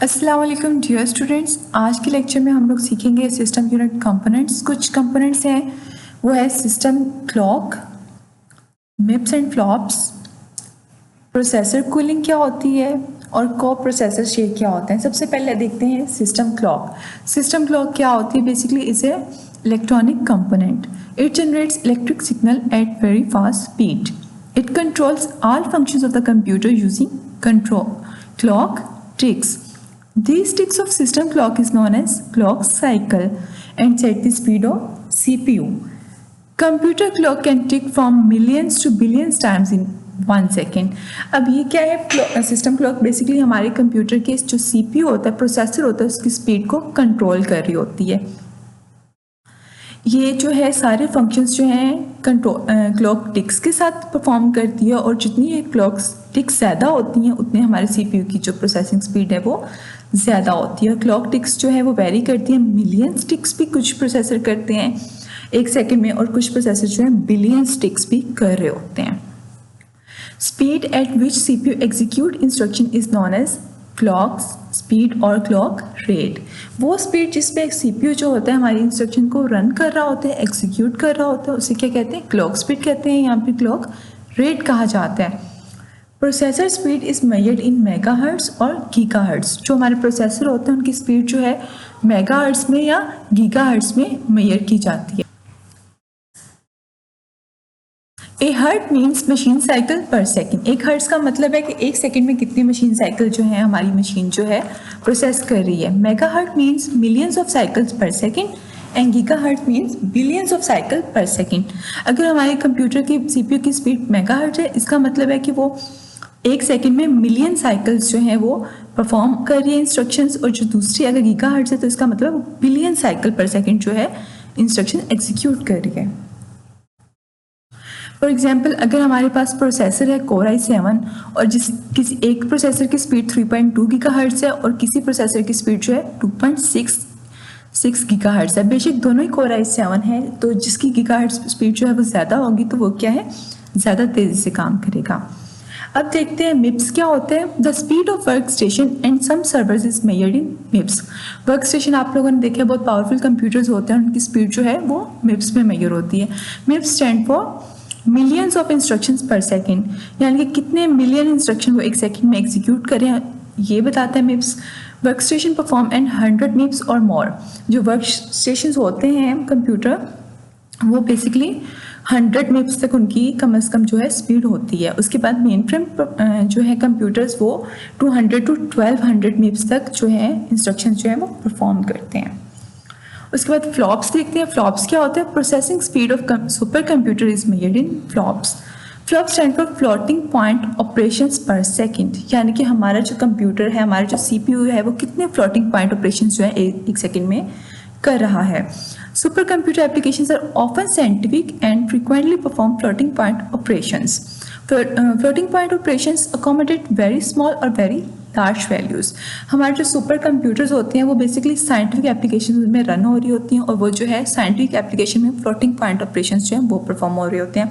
अस्सलाम वालेकुम dear students. आज के लेक्चर में हम लोग सीखेंगे सिस्टम यूनिट कंपोनेंट्स। कुछ कंपोनेंट्स हैं वो है system clock, मिप्स and flops, processor cooling क्या होती है और को प्रोसेसर शेक क्या होते हैं। सबसे पहले देखते हैं सिस्टम क्लॉक। सिस्टम क्लॉक क्या होती है? Basically is a electronic component. It generates electric signal at very fast speed. It controls all functions of the computer using control clock ticks. These ticks of system clock is known as clock cycle and set the speed of CPU. Computer clock can tick from millions to billions times in 1 second. अब ये क्या है? System clock basically हमारे computer के जो CPU होता है, processor होता है, उसकी स्पीड को कंट्रोल कर रही होती है। ये जो है सारे फंक्शंस जो हैं क्लॉक टिक्स के साथ परफॉर्म करती है और जितनी ये क्लॉक टिक्स ज़्यादा होती हैं उतने हमारे सीपीयू की जो प्रोसेसिंग स्पीड है वो ज़्यादा होती है। और क्लॉक टिक्स जो है वो वेरी करती हैं। मिलियंस टिक्स भी कुछ प्रोसेसर करते हैं 1 सेकेंड में और कुछ प्रोसेसर जो है बिलियंस टिक्स भी कर रहे होते हैं। Speed at which CPU execute instruction is known as clock speed और क्लॉक रेट। वो स्पीड जिस पे सीपीयू जो होता है हमारी इंस्ट्रक्शन को रन कर रहा होता है, एग्जीक्यूट कर रहा होता है, उसे क्या कहते हैं? क्लॉक स्पीड कहते हैं। यहाँ पे क्लॉक रेट कहा जाता है। Processor speed is measured in megahertz और गीगाहर्ट्ज। जो हमारे प्रोसेसर होते हैं उनकी स्पीड जो है मेगाहर्ट्ज में या गीगाहर्ट्ज में मेजर की जाती है। ए hurt means machine cycle per second. एक हर्ट्स का मतलब है कि 1 सेकेंड में कितनी मशीन साइकिल जो है हमारी मशीन जो है प्रोसेस कर रही है। Mega hertz means millions of cycles per second and giga hertz means billions of cycle per second. अगर हमारे कंप्यूटर की सीपीयू की स्पीड मेगा हर्ट है, इसका मतलब है कि वो 1 सेकेंड में मिलियन साइकिल्स जो हैं वो परफॉर्म कर रही है इंस्ट्रक्शंस। और जो दूसरी अगर गीगा हर्ट्स है तो इसका मतलब बिलियन साइकिल पर सेकेंड जो है इंस्ट्रक्शन एग्जीक्यूट कर रही है। फॉर एग्जाम्पल, अगर हमारे पास प्रोसेसर है कोर i7 और किसी एक प्रोसेसर की स्पीड 3.2 गीगाहर्ट्ज़ है और किसी प्रोसेसर की स्पीड जो है 2.66 गीगाहर्ट्ज़ है। बेशक दोनों ही कोर i7 है, तो जिसकी गीगाहर्ट्ज़ स्पीड जो है वो ज़्यादा होगी तो वो क्या है, ज़्यादा तेज़ी से काम करेगा। अब देखते हैं मिप्स क्या होते हैं। The speed of workstation and some servers is measured in MIPS. Workstation आप लोगों ने देखा है, बहुत पावरफुल कंप्यूटर्स होते हैं, उनकी स्पीड जो है वो मिप्स में मेजर होती है। मिप्स stand for millions of instructions पर सेकेंड, यानी कि कितने मिलियन इंस्ट्रक्शन वो 1 सेकेंड में एग्जीक्यूट करें, ये बताता है मिप्स। वर्क स्टेशन परफॉर्म एंड 100 मिप्स और मोर। जो वर्क स्टेशन होते हैं कंप्यूटर वो बेसिकली 100 मिप्स तक उनकी कम से कम जो है स्पीड होती है। उसके बाद मेन फ्रेम जो है कंप्यूटर्स वो 200 to 1200 मिप्स तक जो है इंस्ट्रक्शन जो है वो परफॉर्म करते हैं। उसके बाद फ्लॉप्स देखते हैं। फ्लॉप्स क्या होता है? Processing speed of super computer is measured in flops. Flops stand for floating point operations पर सेकंड, यानी कि हमारा जो कंप्यूटर है, हमारा जो सीपीयू है, वो कितने फ्लोटिंग पॉइंट ऑपरेशंस जो है 1 सेकंड में कर रहा है। Supercomputer applications are often scientific and frequently perform floating point operations. Floating point operations accommodate very small और वेरी लार्ज वैल्यूज़। हमारे जो सुपर कंप्यूटर्स होते हैं वो बेसिकली साइंटिफिक एप्लीकेशन में रन हो रही होती हैं और वो जो है साइंटिफिक एप्लीकेशन में फ्लोटिंग पॉइंट ऑपरेशंस जो हैं वो परफॉर्म हो रहे होते हैं।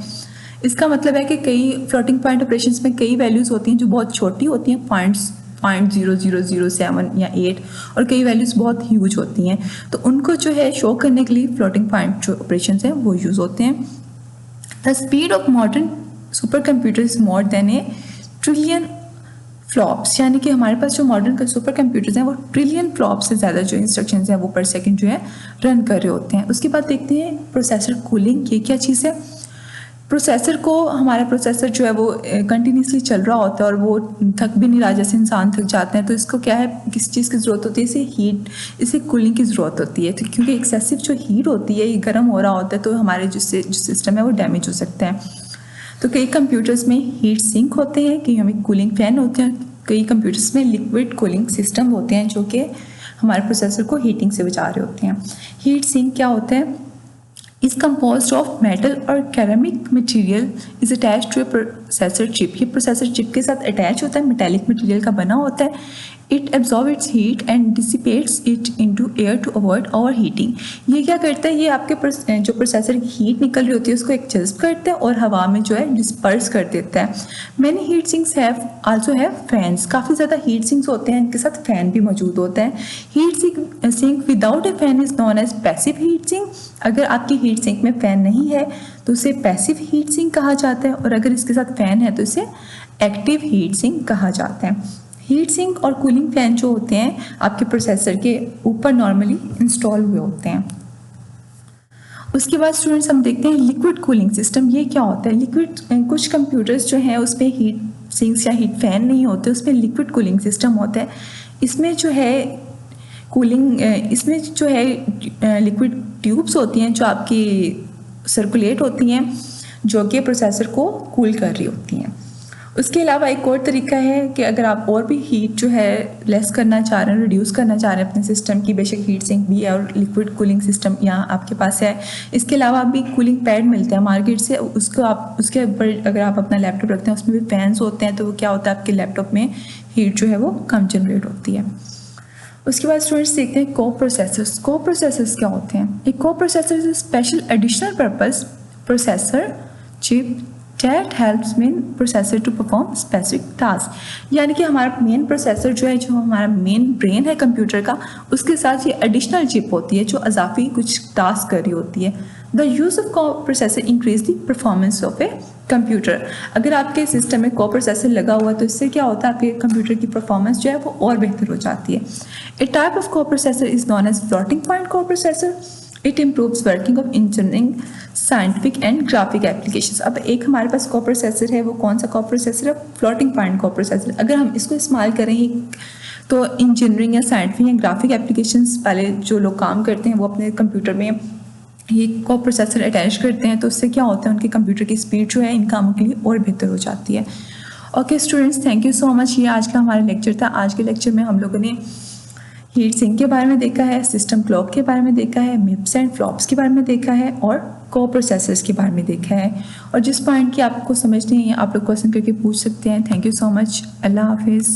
इसका मतलब है कि कई फ्लोटिंग पॉइंट ऑपरेशंस में कई वैल्यूज़ होती हैं जो बहुत छोटी होती हैं, 0.0007 या 8, और कई वैल्यूज़ बहुत ह्यूज होती हैं, तो उनको जो है शो करने के लिए फ्लोटिंग पॉइंट जो ऑपरेशंस हैं वो यूज़ होते हैं। The speed of modern super computer is more than A trillion flops, यानी कि हमारे पास जो मॉडर्न सुपर कंप्यूटर्स हैं वो ट्रिलियन फ्लॉप्स से ज़्यादा जो इंस्ट्रक्शंस हैं वो पर सेकंड जो है रन कर रहे होते हैं। उसके बाद देखते हैं प्रोसेसर कूलिंग, ये क्या चीज़ है। प्रोसेसर को, हमारा प्रोसेसर जो है वो कंटिन्यूसली चल रहा होता है और वो थक भी नहीं रहा, जैसे इंसान थक जाते हैं, तो इसको क्या है, किस चीज़ की ज़रूरत होती है, इसे कूलिंग की ज़रूरत होती है। तो क्योंकि एक्सेसिव जो हीट होती है, ये गर्म हो रहा होता है, तो हमारे जो सिस्टम है वो डैमेज हो सकता है। तो कई कंप्यूटर्स में हीट सिंक होते हैं, कई हमें कूलिंग फैन होते हैं, कई कंप्यूटर्स में लिक्विड कूलिंग सिस्टम होते हैं जो कि हमारे प्रोसेसर को हीटिंग से बचा रहे होते हैं। हीट सिंक क्या होता है? इज कंपोज्ड ऑफ मेटल और ceramic material is attach to a processor chip. ये प्रोसेसर चिप के साथ अटैच होता है, मेटेलिक मटेरियल का बना होता है। It absorb its heat and dissipates it into air to avoid overheating. ये क्या करता है, ये आपके जो प्रोसेसर की हीट निकल रही होती है उसको एक जज्ब करता है और हवा में जो है डिस्पर्स कर देता है। Many heat sinks have also have fans, काफ़ी ज़्यादा हीट सिंक्स होते हैं, इनके साथ फैन भी मौजूद होता है। Heat sink without a fan is known as passive heat sink. अगर आपकी हीट सिंक में फैन नहीं है तो उसे पैसिव हीट सिंक कहा जाता है, और अगर इसके साथ फैन है तो इसे एक्टिव हीट सिंक कहा जाता है। हीट सिंक और कूलिंग फैन जो होते हैं आपके प्रोसेसर के ऊपर नॉर्मली इंस्टॉल हुए होते हैं। उसके बाद स्टूडेंट्स हम देखते हैं लिक्विड कूलिंग सिस्टम। ये क्या होता है? लिक्विड, कुछ कंप्यूटर्स जो हैं उसमें हीट सिंक्स या हीट फैन नहीं होते, उसमें लिक्विड कूलिंग सिस्टम होता है। इसमें जो है इसमें जो है लिक्विड ट्यूब्स होती हैं जो आपकी सर्कुलेट होती हैं, जो कि प्रोसेसर को कूल कर रही होती हैं। उसके अलावा एक और तरीका है कि अगर आप और भी हीट जो है लेस करना चाह रहे हैं, रिड्यूस करना चाह रहे हैं अपने सिस्टम की, बेशक हीट सिंक भी है और लिक्विड कूलिंग सिस्टम यहाँ आपके पास है। इसके अलावा भी कूलिंग पैड मिलते हैं मार्केट से, उसको आप उसके ऊपर अगर आप अपना लैपटॉप रखते हैं उसमें भी फैंस होते हैं, तो वो क्या होता है आपके लैपटॉप में हीट जो है वो कम जनरेट होती है। उसके बाद स्टूडेंट्स देखते हैं को प्रोसेसर्स। को प्रोसेसर्स क्या होते हैं? एक को processor is special additional purpose processor chip that helps main processor to perform specific task। यानी कि हमारा मेन प्रोसेसर जो है, जो हमारा मेन ब्रेन है कंप्यूटर का, उसके साथ ये एडिशनल चिप होती है जो अजाफी कुछ टास्क कर रही होती है। द यूज ऑफ को processor increase the performance of a computer. अगर आपके सिस्टम में को प्रोसेसर लगा हुआ है तो इससे क्या होता है, आपके कंप्यूटर की परफॉर्मेंस जो है वो और बेहतर हो जाती है। A type of coprocessor is known as floating point coprocessor. It improves working of engineering, scientific and graphic applications. अब एक हमारे पास को प्रोसेसर है, वो कौन सा को प्रोसेसर है? फ्लोटिंग पॉइंट को प्रोसेसर। अगर हम इसको इस्तेमाल करें तो इंजीनियरिंग या साइंटिफिक या ग्राफिक एप्लीकेशंस वाले जो लोग काम करते हैं वो अपने कंप्यूटर में ये को प्रोसेसर अटैच करते हैं, तो उससे क्या होता है, उनके कंप्यूटर की स्पीड जो है इन कामों के लिए और बेहतर हो जाती है। Okay students, thank you so much. ये आज का हमारा लेक्चर था। आज के लेक्चर में हम लोगों ने हीट सिंक के बारे में देखा है, सिस्टम क्लॉक के बारे में देखा है, मिप्स एंड फ्लॉप्स के बारे में देखा है और को प्रोसेसर्स के बारे में देखा है। और जिस पॉइंट की आपको समझ नहीं है आप लोग क्वेश्चन करके पूछ सकते हैं। Thank you so much. अल्लाह हाफिज़।